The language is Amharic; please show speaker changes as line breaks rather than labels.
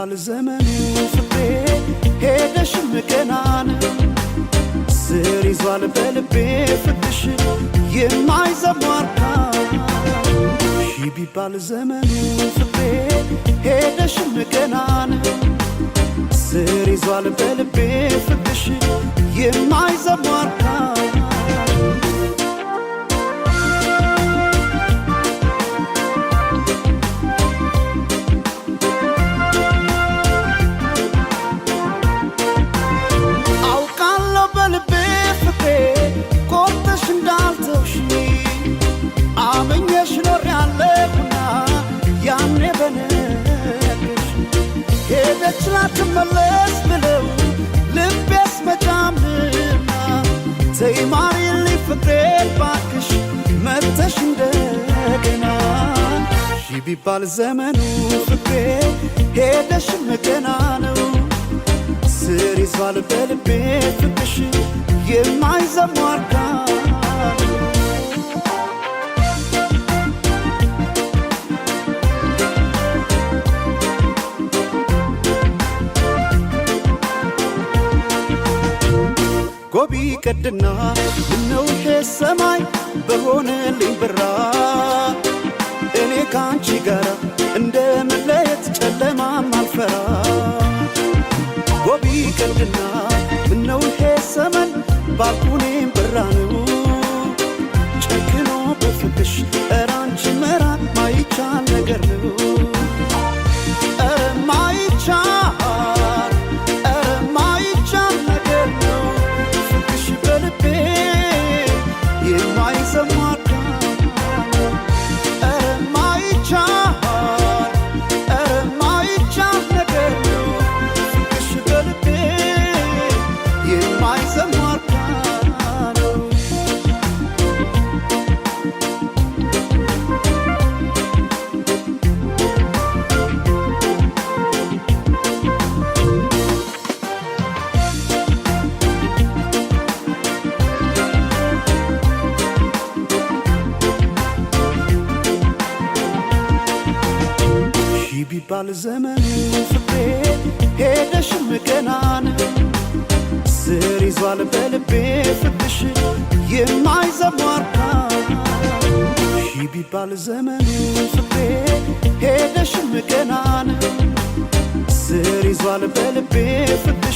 ቢባል ዘመኑ ፍቅሬ ሄደሽም ገና ነው ስር ይዟል በልቤ ፍቅርሽ የማይዘሟርካ ቢባል ዘመኑ ፍቅሬ ሄደሽም ገና ነው ስር ይዟል በልቤ ፍቅርሽ የማይዘሟርካ ላትመለስ ብለው ልቤስ መጫምና ተይማሪልኝ ፍቅሬ ባክሽ መጥተሽ እንደገና ቢባል ዘመኑ ፍቅሬ ሄደሽም ገና ነው ስር ይዟል በልቤ ፍቅርሽ የማይዘሟርካ ጎቢ ቀድና ምነው ሰማይ በሆነልኝ ብራ እኔ ካንቺ ጋራ እንደመለየት ጨለማም አልፈራ ጎቢ ቀድና ምነው ሰማይ ባልኩኔም ብራ ነው ጨክኖ በፍቅሽ ኧረ አንቺ መራቅ ማይቻል ነገር ነው ቢባል ዘመኑ ፍቅሬ ሄደሽም ገና ነው ስር ይዟል በልቤ ፍቅርሽ የማይዘሟርካ ቢባል ዘመኑ ፍቅሬ ሄደሽም ገና ነው ስር ይዟል በልቤ ፍቅርሽ